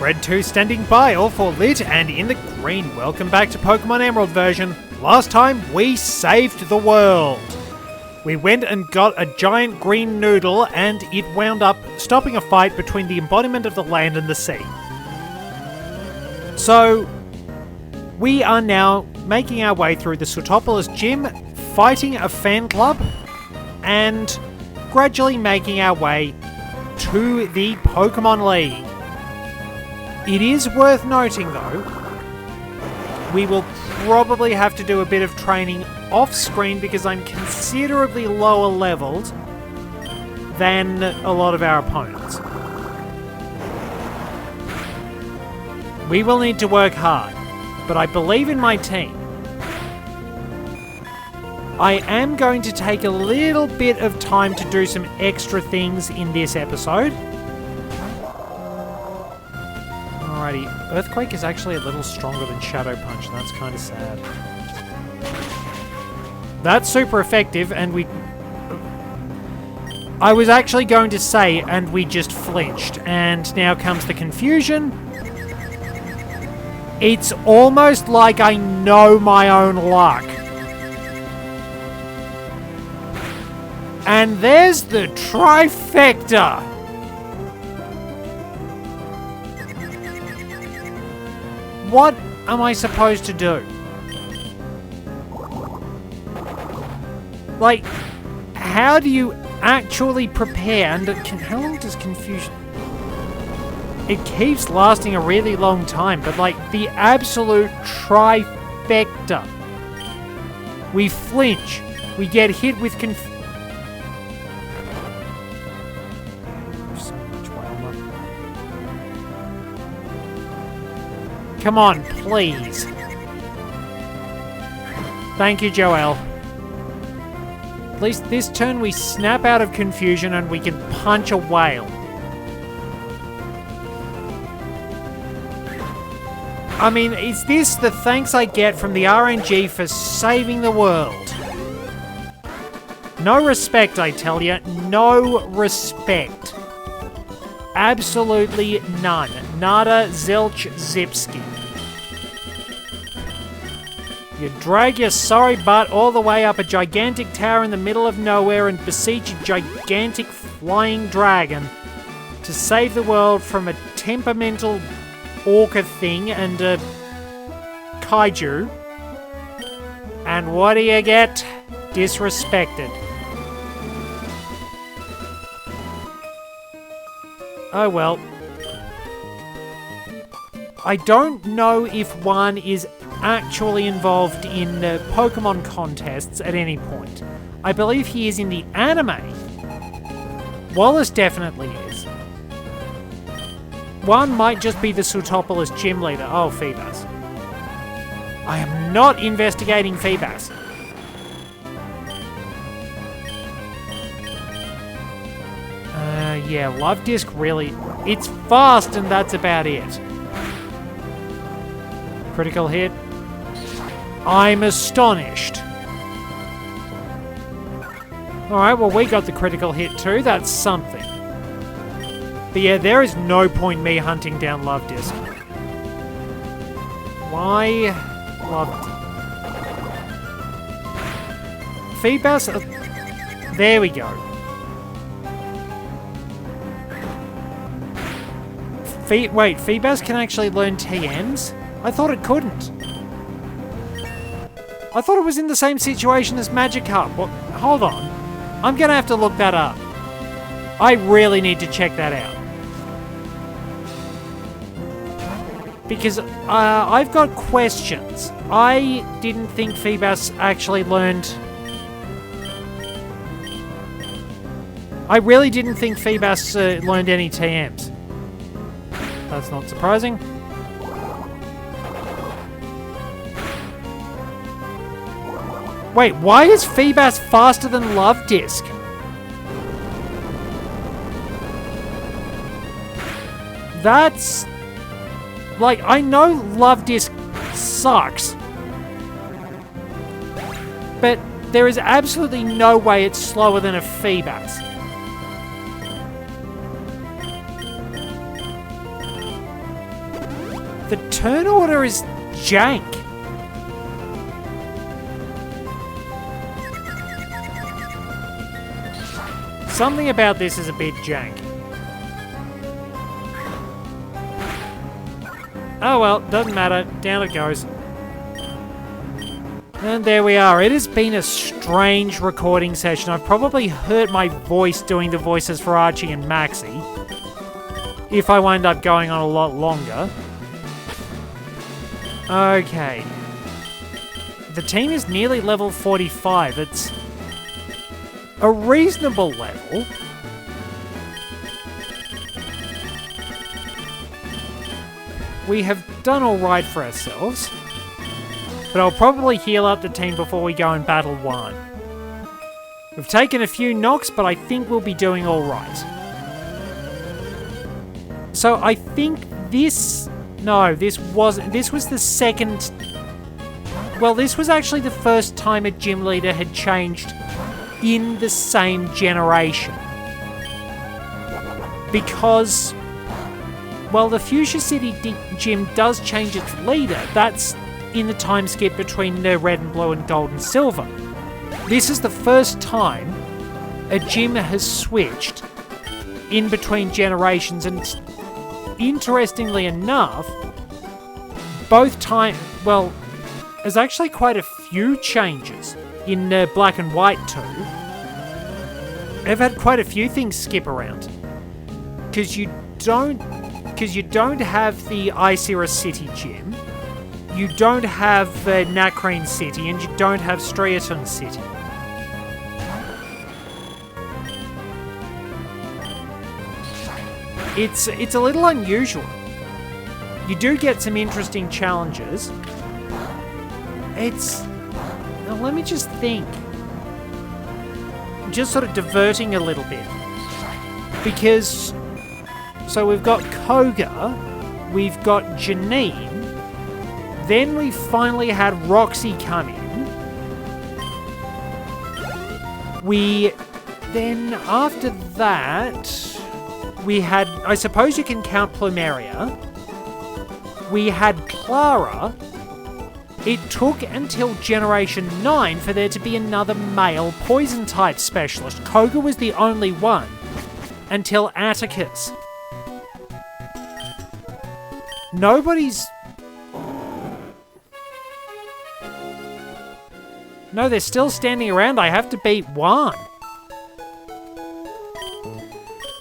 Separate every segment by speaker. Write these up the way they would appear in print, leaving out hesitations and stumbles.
Speaker 1: Red 2 standing by, all for lit and in the green. Welcome back to Pokemon Emerald version. Last time, we saved the world. We went and got a giant green noodle and it wound up stopping a fight between the embodiment of the land and the sea. So, we are now making our way through the Switopolis gym, fighting a fan club, and gradually making our way to the Pokemon League. It is worth noting, though, we will probably have to do a bit of training off-screen because I'm considerably lower leveled than a lot of our opponents. We will need to work hard, but I believe in my team. I am going to take a little bit of time to do some extra things in this episode. Alrighty, Earthquake is actually a little stronger than Shadow Punch, and that's kind of sad. That's super effective, and I was actually going to say, and we just flinched, and now comes the confusion. It's almost like I know my own luck. And there's the trifecta! What am I supposed to do? Like, how do you actually prepare? And how long does confusion... It keeps lasting a really long time, but like, the absolute trifecta. We flinch. We get hit with Come on, please. Thank you, Joelle. At least this turn we snap out of confusion and we can punch a whale. I mean, is this the thanks I get from the RNG for saving the world? No respect, I tell you. No respect. Absolutely none. Nada, zilch, zipski. You drag your sorry butt all the way up a gigantic tower in the middle of nowhere and beseech a gigantic flying dragon to save the world from a temperamental orca thing and a kaiju. And what do you get? Disrespected. Oh well. I don't know if Juan is actually involved in Pokemon contests at any point. I believe he is in the anime. Wallace definitely is. Juan might just be the Switopolis gym leader. Oh, Feebas. I am not investigating Feebas. Yeah, Love Disc really... It's fast and that's about it. Critical hit. I'm astonished. Alright, well we got the critical hit too. That's something. But yeah, there is no point me hunting down Love Disc. Why... Love... Feebas... There we go. Wait, Feebas can actually learn TMs? I thought it couldn't. I thought it was in the same situation as Magikarp. What? Hold on. I'm gonna have to look that up. I really need to check that out. Because I've got questions. I didn't think Feebas actually learned... I really didn't think Feebas learned any TMs. That's not surprising. Wait, why is Feebas faster than Love Disc? That's... Like, I know Love Disc sucks. But there is absolutely no way it's slower than a Feebas. The turn order is jank. Something about this is a bit jank. Oh well, doesn't matter. Down it goes. And there we are. It has been a strange recording session. I've probably hurt my voice doing the voices for Archie and Maxie, if I wind up going on a lot longer. Okay. The team is nearly level 45. It's a reasonable level. We have done alright for ourselves. But I'll probably heal up the team before we go and battle Juan. We've taken a few knocks, but I think we'll be doing alright. So I think this... No, this was the second... Well, this was actually the first time a gym leader had changed in the same generation. Because... Well, the Fuchsia City gym does change its leader. That's in the time skip between the red and blue and gold and silver. This is the first time a gym has switched in between generations, and interestingly enough, both time... Well, there's actually quite a few changes in black and white too. I've had quite a few things skip around. Because you don't have the Icera City gym, you don't have Nakreen City, and you don't have Striaton City. It's a little unusual. You do get some interesting challenges. Now let me just think. I'm just sort of diverting a little bit. Because... So we've got Koga, we've got Janine, then we finally had Roxy come in. Then after that, we had, I suppose you can count Plumeria. We had Clara. It took until Generation 9 for there to be another male poison type specialist. Koga was the only one until Atticus. Nobody's... No, they're still standing around. I have to beat Juan.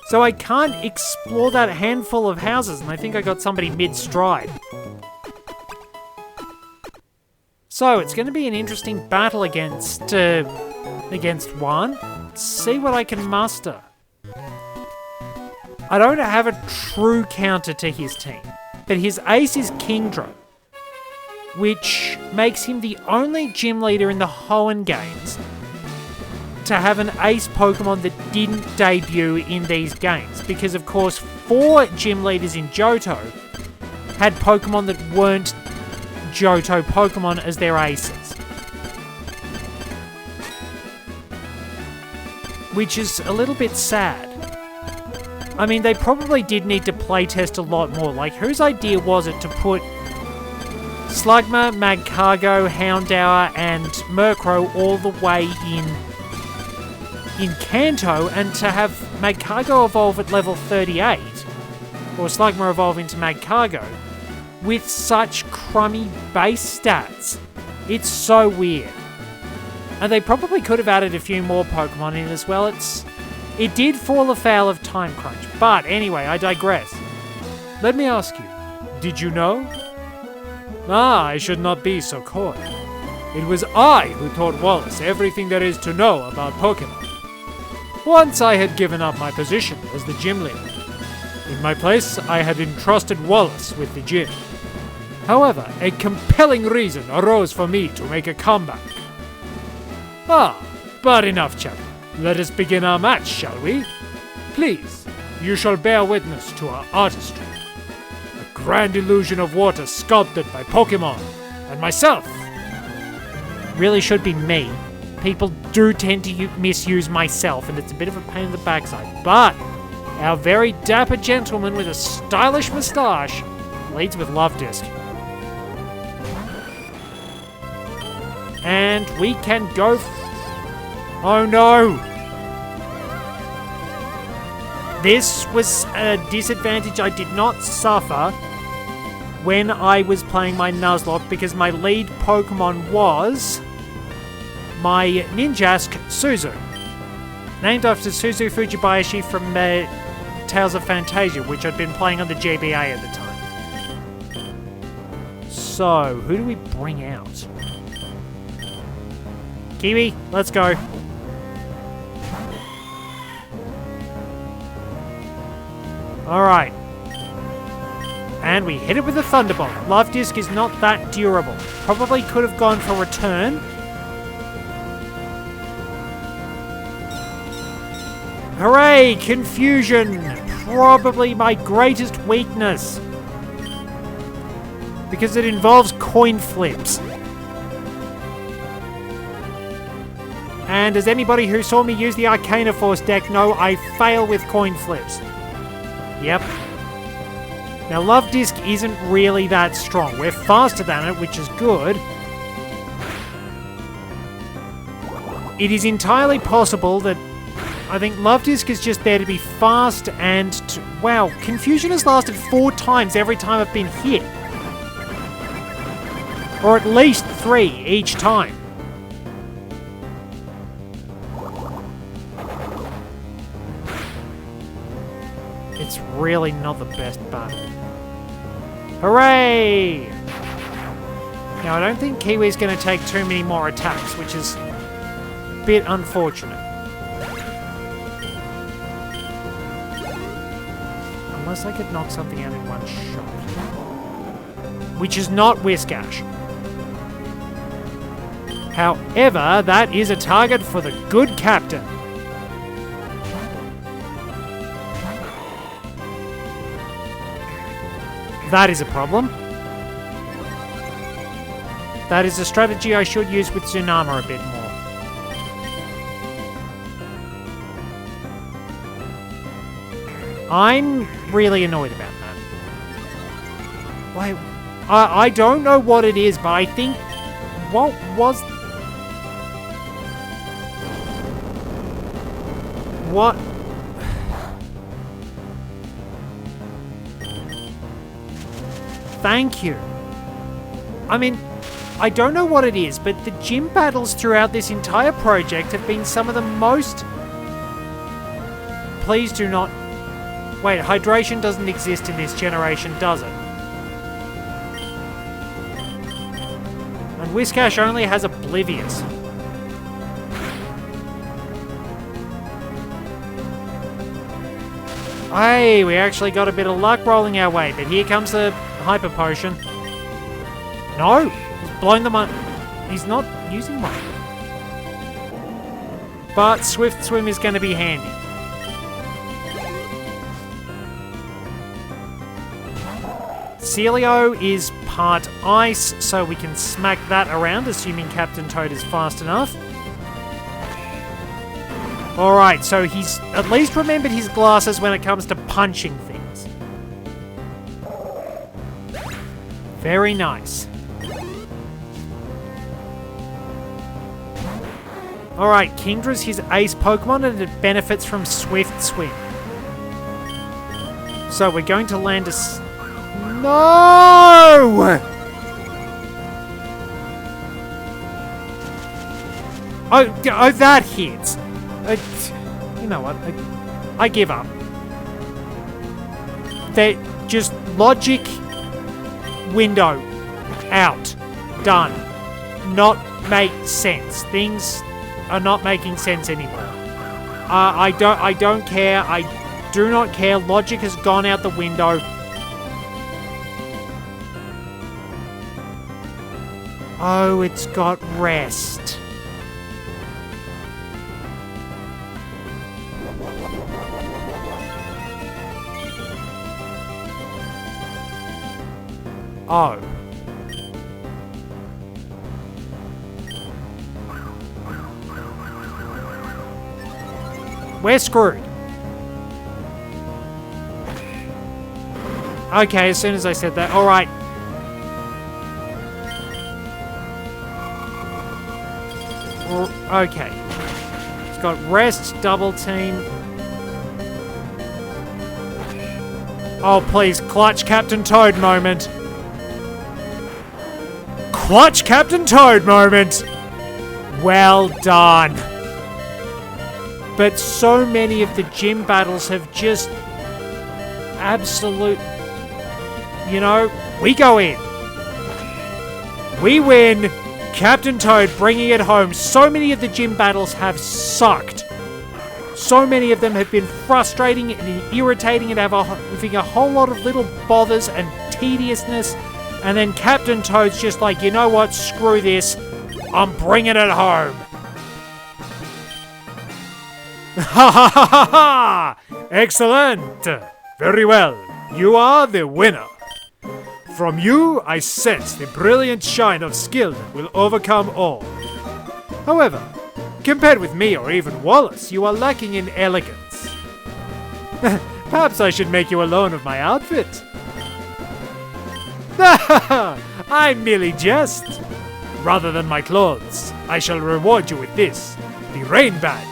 Speaker 1: So I can't explore that handful of houses, and I think I got somebody mid-stride. So it's going to be an interesting battle against Juan. Let's see what I can muster. I don't have a true counter to his team, but his ace is Kingdra, which makes him the only gym leader in the Hoenn games to have an ace Pokemon that didn't debut in these games. Because, of course, 4 gym leaders in Johto had Pokemon that weren't Johto Pokemon as their aces. Which is a little bit sad. I mean, they probably did need to playtest a lot more. Like, whose idea was it to put Slugma, Magcargo, Houndour, and Murkrow all the way in Kanto, and to have Magcargo evolve at level 38, or Slugma evolve into Magcargo, with such crummy base stats? It's so weird. And they probably could have added a few more Pokemon in as well. It did fall afoul of time crunch. But anyway, I digress. Let me ask you, did you know? I should not be so coy. It was I who taught Wallace everything there is to know about Pokemon. Once I had given up my position as the gym leader. In my place, I had entrusted Wallace with the gym. However, a compelling reason arose for me to make a comeback. But enough chatter. Let us begin our match, shall we? Please, you shall bear witness to our artistry. A grand illusion of water sculpted by Pokemon and myself. Really should be me. People do tend to misuse myself, and it's a bit of a pain in the backside. But our very dapper gentleman with a stylish moustache leads with Love Disc. And we can go... Oh no! This was a disadvantage I did not suffer when I was playing my Nuzlocke because my lead Pokemon was my Ninjask Suzu. Named after Suzu Fujibayashi from Tales of Fantasia, which I'd been playing on the GBA at the time. So, who do we bring out? Kiwi, let's go. Alright. And we hit it with a Thunderbolt. Love Disc is not that durable. Probably could have gone for return. Hooray! Confusion! Probably my greatest weakness. Because it involves coin flips. And as anybody who saw me use the Arcana Force deck know, I fail with coin flips. Yep. Now, Love Disc isn't really that strong. We're faster than it, which is good. It is entirely possible that I think Love Disc is just there to be fast and... wow, Confusion has lasted 4 times every time I've been hit. Or at least 3 each time. It's really not the best button. Hooray! Now, I don't think Kiwi's going to take too many more attacks, which is a bit unfortunate. Unless I could knock something out in one shot. Which is not Whiskash. However, that is a target for the good captain. That is a problem. That is a strategy I should use with Tsunama a bit more. I'm really annoyed about that. Wait, I don't know what it is, but I think... what was... what... Thank you. I mean, I don't know what it is, but the gym battles throughout this entire project have been some of the most... Please do not... Wait, hydration doesn't exist in this generation, does it? And Whiskash only has Oblivious. Hey, we actually got a bit of luck rolling our way, but here comes the Hyper Potion. No! He's blown them up. He's not using one. But Swift Swim is going to be handy. Celio is part ice, so we can smack that around, assuming Captain Toad is fast enough. Alright, so he's at least remembered his glasses when it comes to punching things. Very nice. Alright, Kingdra's his ace Pokemon and it benefits from Swift Swim. So we're going to land a... No! Oh, that hits. You know what? I give up. They just logic window out. Done. Not make sense. Things are not making sense anymore. I don't care. I do not care. Logic has gone out the window. Oh, it's got rest. Oh. We're screwed. Okay, as soon as I said that. Alright. Okay. It's got rest, double team. Oh, please. Clutch Captain Toad moment. Clutch Captain Toad moment. Well done. But so many of the gym battles have just absolute... You know, we go in. We win. Captain Toad bringing it home. So many of the gym battles have sucked. So many of them have been frustrating and irritating and having a whole lot of little bothers and tediousness. And then Captain Toad's just like, you know what, screw this. I'm bringing it home. Ha ha ha ha ha! Excellent. Very well. You are the winner. From you, I sense the brilliant shine of skill that will overcome all. However, compared with me or even Wallace, you are lacking in elegance. Perhaps I should make you a loan of my outfit. I merely jest. Rather than my clothes, I shall reward you with this, the rain badge.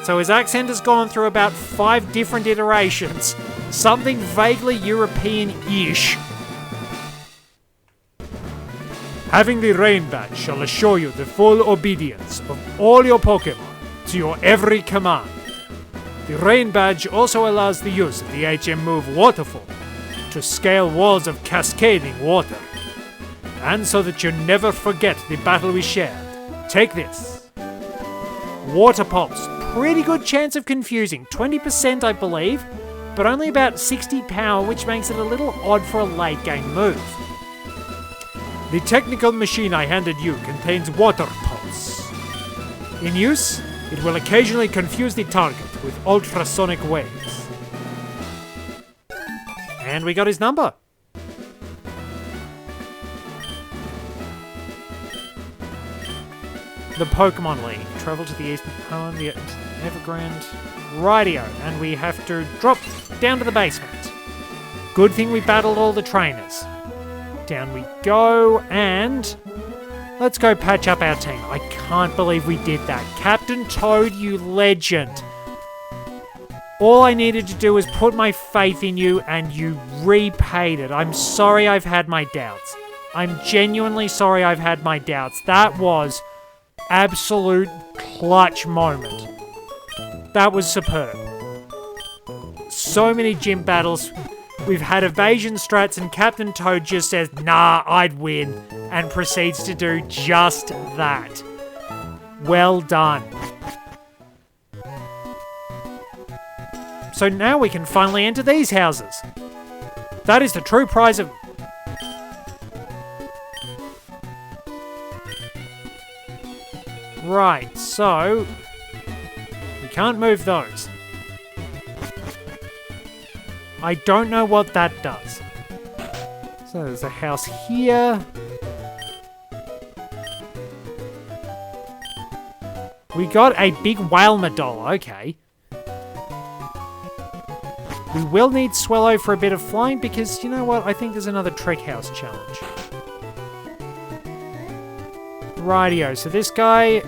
Speaker 1: So his accent has gone through about 5 different iterations. Something vaguely European-ish. Having the rain badge shall assure you the full obedience of all your Pokemon to your every command. The rain badge also allows the use of the HM move Waterfall to scale walls of cascading water. And so that you never forget the battle we shared, take this. Water Pulse. Pretty good chance of confusing. 20% I believe, but only about 60 power, which makes it a little odd for a late game move. The technical machine I handed you contains Water Pulse. In use, it will occasionally confuse the target with ultrasonic waves. And we got his number. The Pokemon League. Travel to the eastern home, the Evergrande. Rightio. And we have to drop down to the basement. Good thing we battled all the trainers. Down we go, and let's go patch up our team. I can't believe we did that. Captain Toad, you legend. All I needed to do was put my faith in you, and you repaid it. I'm sorry I've had my doubts. I'm genuinely sorry I've had my doubts. That was absolute clutch moment. That was superb. So many gym battles. We've had evasion strats and Captain Toad just says, nah, I'd win, and proceeds to do just that. Well done. So now we can finally enter these houses. That is the true prize of... Right, so... we can't move those. I don't know what that does. So there's a house here. We got a big Whalmer doll, okay. We will need Swellow for a bit of flying because, you know what, I think there's another Trick House challenge. Rightio, so this guy,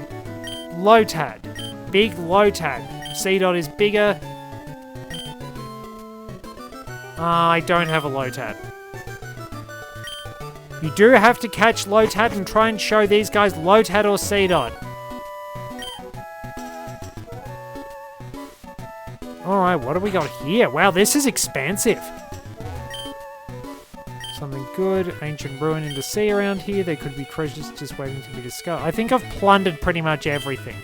Speaker 1: Lotad. Big Lotad. C-Dot is bigger. I don't have a Lotad. You do have to catch Lotad and try and show these guys Lotad or C-Dot. Alright, what do we got here? Wow, this is expansive. Something good. Ancient ruin in the sea around here. There could be treasures just waiting to be discovered. I think I've plundered pretty much everything.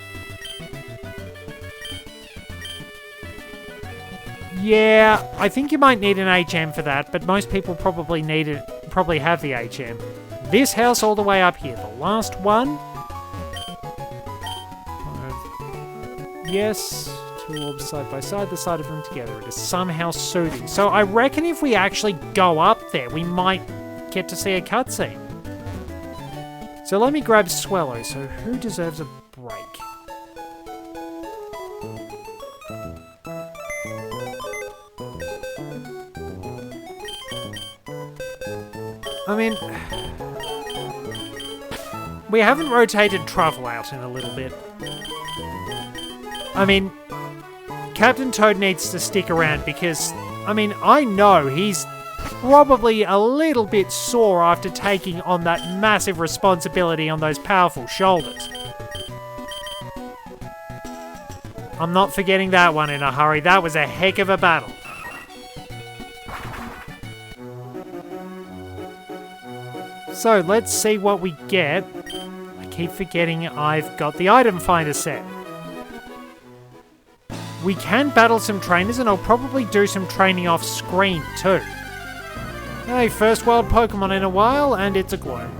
Speaker 1: Yeah, I think you might need an HM for that, but most people probably need it, probably have the HM. This house all the way up here, the last one. Yes, two orbs side by side, the side of them together. It is somehow soothing. So I reckon if we actually go up there, we might get to see a cutscene. So let me grab Swellow. So who deserves a break? I mean, we haven't rotated Truffle out in a little bit. I mean, Captain Toad needs to stick around because, I mean, I know he's probably a little bit sore after taking on that massive responsibility on those powerful shoulders. I'm not forgetting that one in a hurry. That was a heck of a battle. So, let's see what we get. I keep forgetting I've got the item finder set. We can battle some trainers, and I'll probably do some training off screen too. Hey, first world Pokemon in a while, and it's a glow.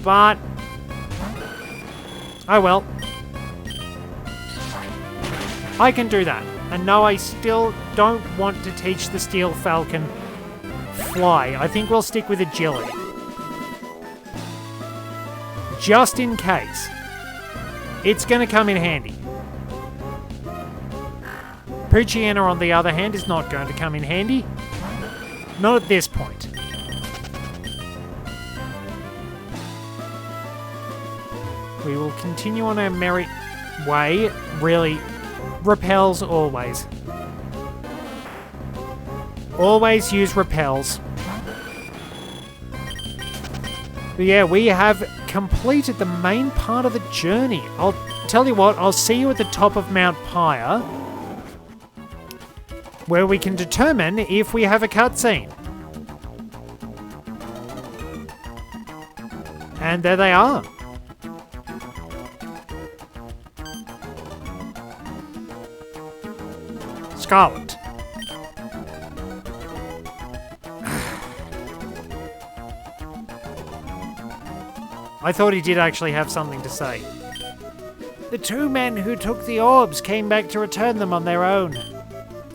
Speaker 1: But... oh well. I can do that. And no, I still don't want to teach the Steel Falcon Fly. I think we'll stick with Agility. Just in case. It's going to come in handy. Poochyena, on the other hand, is not going to come in handy. Not at this point. We will continue on our merry way. Really, repels always. Always use repels. But yeah, we have completed the main part of the journey. I'll tell you what, I'll see you at the top of Mount Pyre, where we can determine if we have a cutscene. And there they are. Scarlet. I thought he did actually have something to say. The two men who took the orbs came back to return them on their own.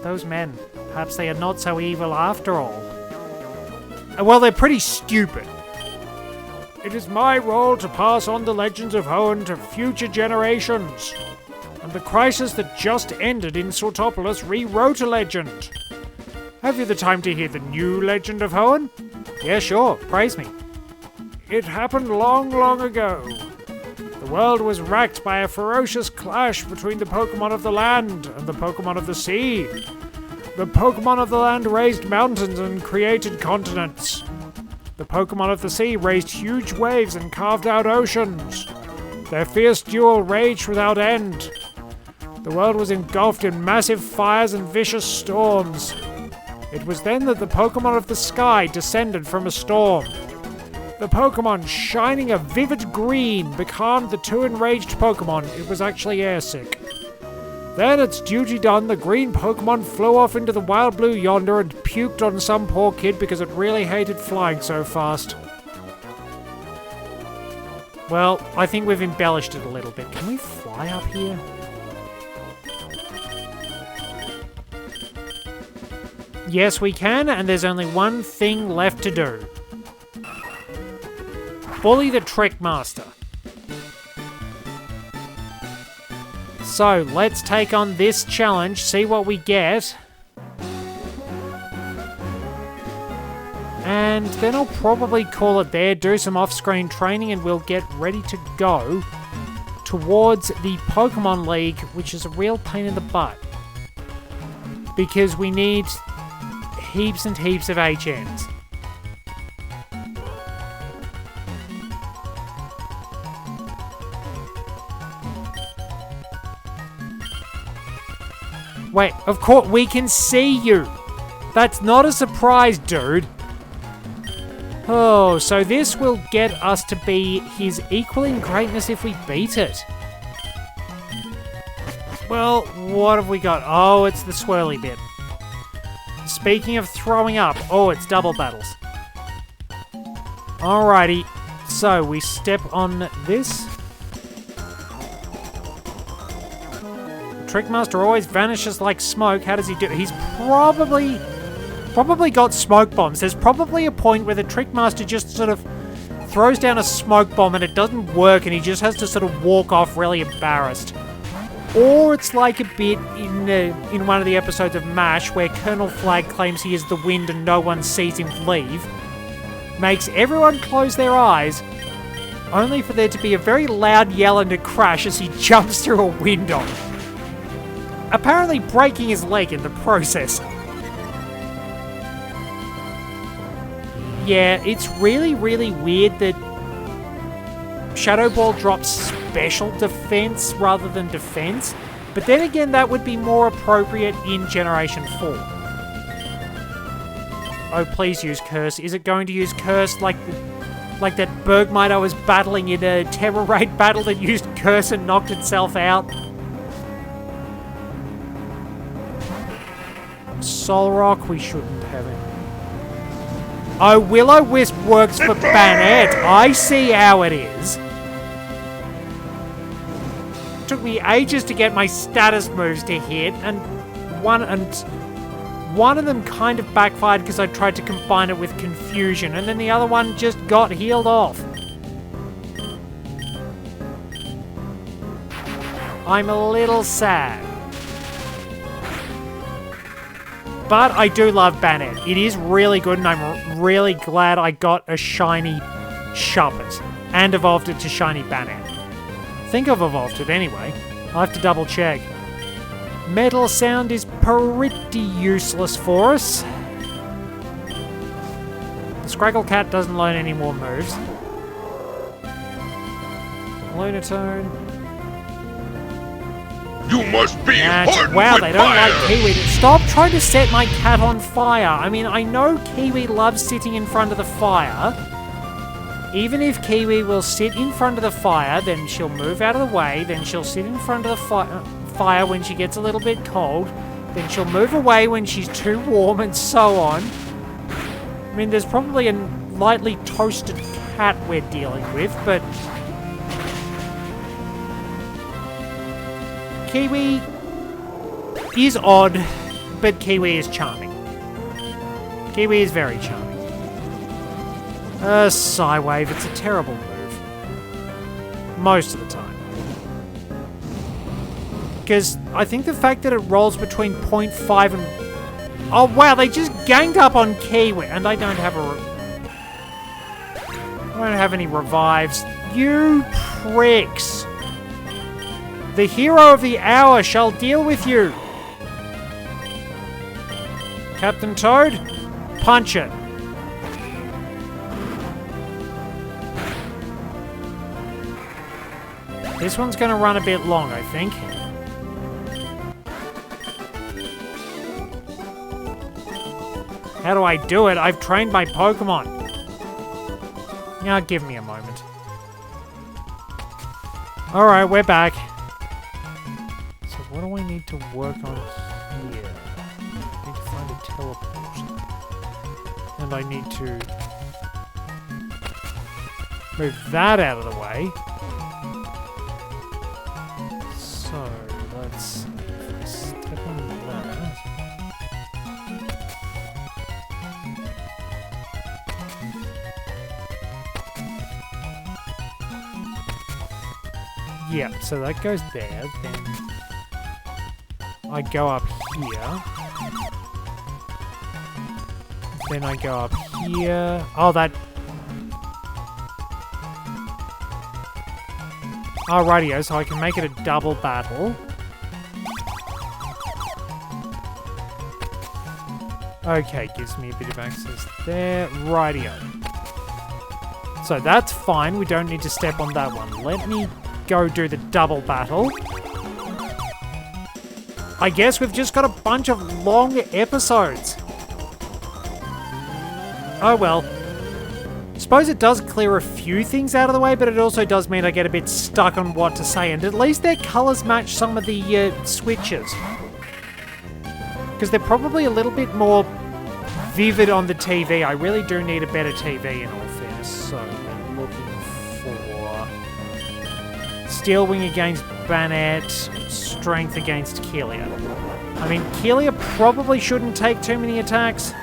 Speaker 1: Those men, perhaps they are not so evil after all. Well, they're pretty stupid. It is my role to pass on the legends of Hoenn to future generations. And the crisis that just ended in Sortopolis rewrote a legend. Have you the time to hear the new legend of Hoenn? Yeah, sure. Praise me. It happened long, long ago. The world was racked by a ferocious clash between the Pokemon of the land and the Pokemon of the sea. The Pokemon of the land raised mountains and created continents. The Pokemon of the sea raised huge waves and carved out oceans. Their fierce duel raged without end. The world was engulfed in massive fires and vicious storms. It was then that the Pokemon of the sky descended from a storm. The Pokemon, shining a vivid green, becalmed the two enraged Pokemon. It was actually airsick. Then, its duty done, the green Pokemon flew off into the wild blue yonder and puked on some poor kid because it really hated flying so fast. Well, I think we've embellished it a little bit. Can we fly up here? Yes, we can, and there's only one thing left to do. Bully the Trickmaster. So, let's take on this challenge, see what we get. And then I'll probably call it there, do some off-screen training, and we'll get ready to go towards the Pokemon League, which is a real pain in the butt. Because we need heaps and heaps of HMs. Wait, of course, we can see you. That's not a surprise, dude. Oh, so this will get us to be his equal in greatness if we beat it. Well, what have we got? Oh, it's the swirly bit. Speaking of throwing up, oh, it's double battles. Alrighty, so we step on this. Trickmaster always vanishes like smoke. How does he do it? He's probably got smoke bombs. There's probably a point where the Trickmaster just sort of throws down a smoke bomb and it doesn't work and he just has to sort of walk off really embarrassed. Or it's like a bit in one of the episodes of MASH where Colonel Flag claims he is the wind and no one sees him leave, makes everyone close their eyes, only for there to be a very loud yell and a crash as he jumps through a window, apparently breaking his leg in the process. Yeah, it's really, really weird that Shadow Ball drops special defense rather than defense, but then again, that would be more appropriate in Generation 4. Oh, please use Curse. Is it going to use Curse like that Bergmite I was battling in a Terror Raid battle that used Curse and knocked itself out? Soul Rock, we shouldn't have it. Oh, Will-O-Wisp works for Banette. I see how it is. Took me ages to get my status moves to hit, and one of them kind of backfired because I tried to combine it with Confusion, and then the other one just got healed off. I'm a little sad. But I do love Banette. It is really good, and I'm really glad I got a shiny Shuppet and evolved it to shiny Banette. I think I've evolved it anyway. I'll have to double check. Metal Sound is pretty useless for us. The Scraggle Cat doesn't learn any more moves. Lunatone.
Speaker 2: You must be hardened
Speaker 1: wow,
Speaker 2: with
Speaker 1: they don't
Speaker 2: fire.
Speaker 1: like Kiwi. Stop trying to set my cat on fire. I mean, I know Kiwi loves sitting in front of the fire. Even if Kiwi will sit in front of the fire, then she'll move out of the way, then she'll sit in front of the fire when she gets a little bit cold, then she'll move away when she's too warm, and so on. I mean, there's probably a lightly toasted cat we're dealing with, but Kiwi is odd, but Kiwi is charming. Kiwi is very charming. Psywave, it's a terrible move. Most of the time. Because I think the fact that it rolls between 0.5 and... Oh wow, they just ganged up on Kiwi, and I don't have any revives. You pricks! The hero of the hour shall deal with you! Captain Toad, punch it. This one's going to run a bit long, I think. How do I do it? I've trained my Pokemon. Now, give me a moment. Alright, we're back. So what do I need to work on here? I need to find a teleport. And I need to move that out of the way. So, let's step on that. Yeah, so that goes there, then I go up here. Then I go up here. Oh, that... Oh, rightio, so I can make it a double battle. Okay, gives me a bit of access there. Rightio. So that's fine, we don't need to step on that one. Let me go do the double battle. I guess we've just got a bunch of long episodes. Oh well. Suppose it does clear a few things out of the way, but it also does mean I get a bit stuck on what to say, and at least their colours match some of the switches. Because they're probably a little bit more vivid on the TV. I really do need a better TV in all fairness, so I'm looking for Steel Wing against Banette, Strength against Kelia. I mean, Kelia probably shouldn't take too many attacks.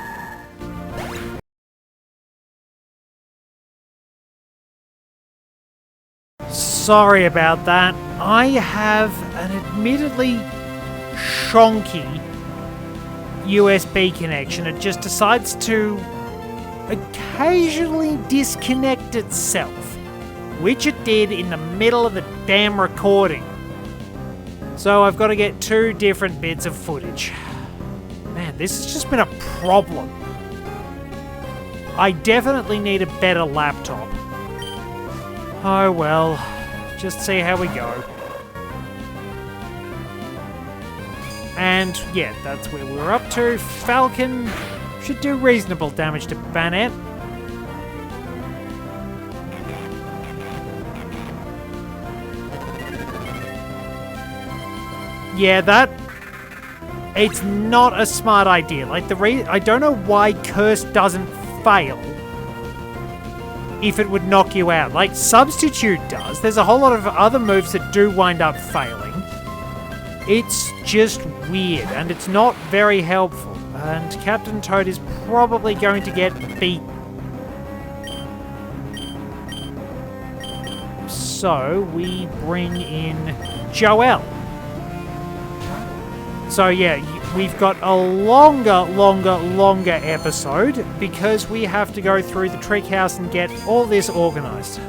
Speaker 1: Sorry about that. I have an admittedly shonky USB connection. It just decides to occasionally disconnect itself, which it did in the middle of the damn recording. So I've got to get 2 different bits of footage. Man, this has just been a problem. I definitely need a better laptop. Oh well, just see how we go. And yeah, that's where we're up to. Falcon should do reasonable damage to Banette. Yeah, it's not a smart idea. Like, I don't know why Curse doesn't fail if it would knock you out. Like, Substitute does. There's a whole lot of other moves that do wind up failing. It's just weird, and it's not very helpful. And Captain Toad is probably going to get beat. So, we bring in Joel. So yeah, we've got a longer episode because we have to go through the trick house and get all this organized.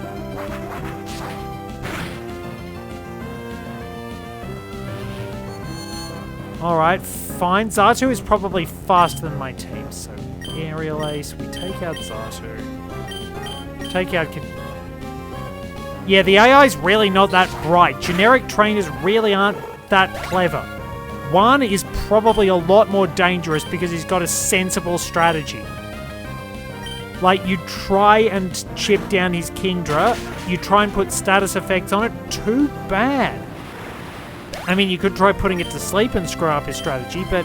Speaker 1: Alright, fine. Xatu is probably faster than my team, so Aerial Ace, we take out Xatu. Take out... Yeah, the AI's really not that bright. Generic trainers really aren't that clever. Juan is probably a lot more dangerous because he's got a sensible strategy. Like, you try and chip down his Kingdra, you try and put status effects on it, too bad. I mean, you could try putting it to sleep and screw up his strategy, but...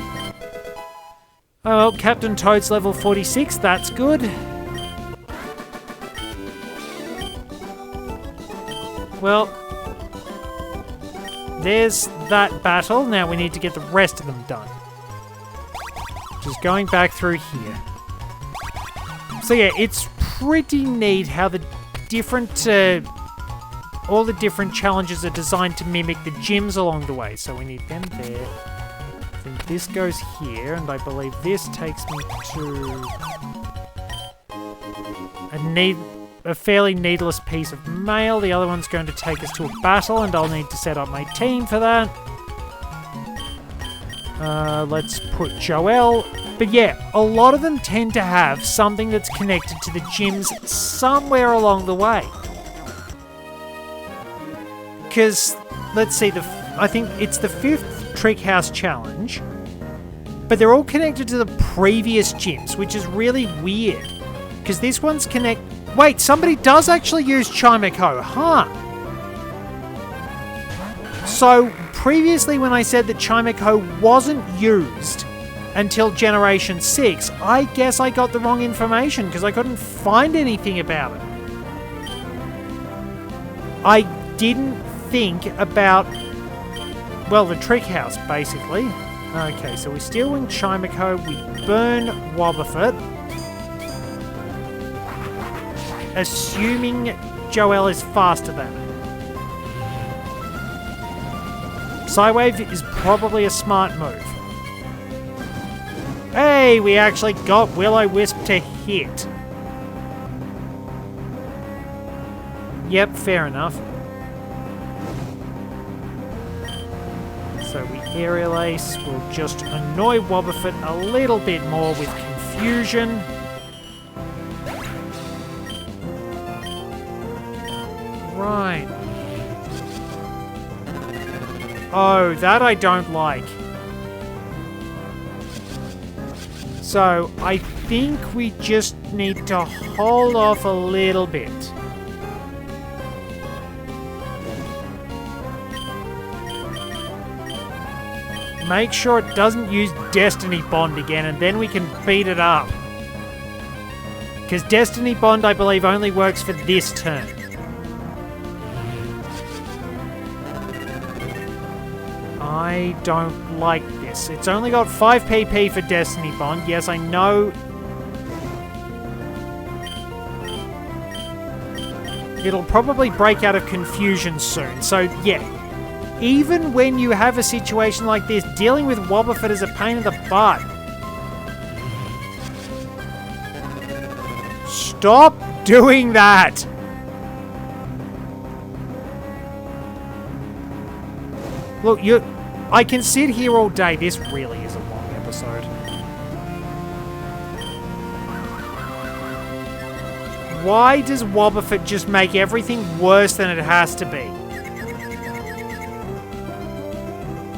Speaker 1: Oh, well, Captain Toad's level 46, that's good. Well, there's that battle. Now we need to get the rest of them done. Just going back through here. So yeah, it's pretty neat how the different... all the different challenges are designed to mimic the gyms along the way. So we need them there. Then this goes here, and I believe this takes me to a fairly needless piece of mail. The other one's going to take us to a battle, and I'll need to set up my team for that. Let's put Joel. But yeah, a lot of them tend to have something that's connected to the gyms somewhere along the way. Because, let's see, I think it's the 5th Trick House Challenge, but they're all connected to the previous gyms, which is really weird. Because this one's Wait, somebody does actually use Chimeco, huh? So, previously when I said that Chimeco wasn't used until Generation 6, I guess I got the wrong information because I couldn't find anything about it. I didn't think about, well, the trick house, basically. Okay, so we steal Wing Chimeco, we burn Wobbuffet. Assuming Joel is faster than it. Psywave is probably a smart move. Hey, we actually got Will-O-Wisp to hit. Yep, fair enough. So we Aerial Ace, we'll just annoy Wobbuffet a little bit more with confusion. Right. Oh, that I don't like. So, I think we just need to hold off a little bit. Make sure it doesn't use Destiny Bond again, and then we can beat it up. Because Destiny Bond, I believe, only works for this turn. I don't like this. It's only got 5 PP for Destiny Bond. Yes, I know. It'll probably break out of confusion soon. So, yeah. Even when you have a situation like this, dealing with Wobbuffet is a pain in the butt. Stop doing that! Look, I can sit here all day. This really is a long episode. Why does Wobbuffet just make everything worse than it has to be?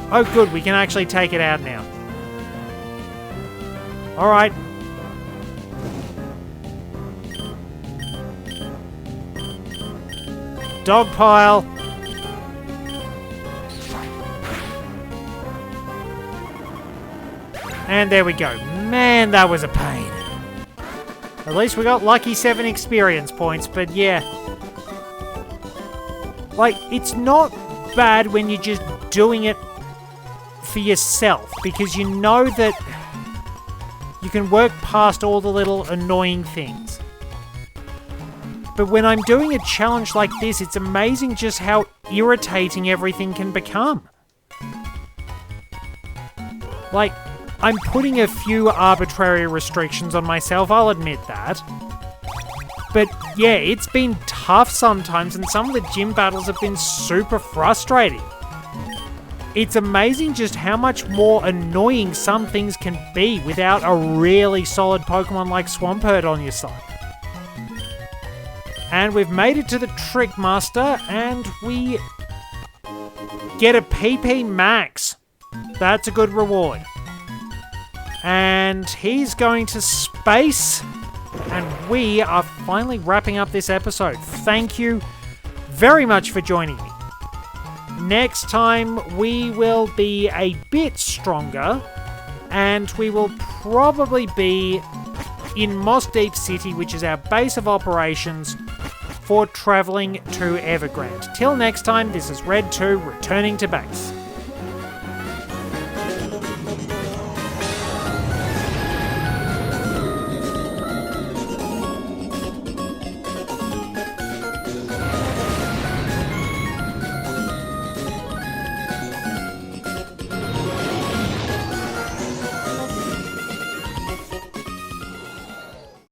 Speaker 1: Oh good, we can actually take it out now. Alright. Dog pile. And there we go. Man, that was a pain. At least we got lucky 7 experience points, but yeah. Like, it's not bad when you're just doing it for yourself, because you know that you can work past all the little annoying things. But when I'm doing a challenge like this, it's amazing just how irritating everything can become. Like, I'm putting a few arbitrary restrictions on myself, I'll admit that. But yeah, it's been tough sometimes, and some of the gym battles have been super frustrating. It's amazing just how much more annoying some things can be without a really solid Pokemon like Swampert on your side. And we've made it to the Trick Master, and we get a PP Max. That's a good reward. And he's going to space, and we are finally wrapping up this episode. Thank you very much for joining me. Next time we will be a bit stronger, and we will probably be in Moss Deep City, which is our base of operations for travelling to Evergrande. Till next time, this is Red 2 returning to base.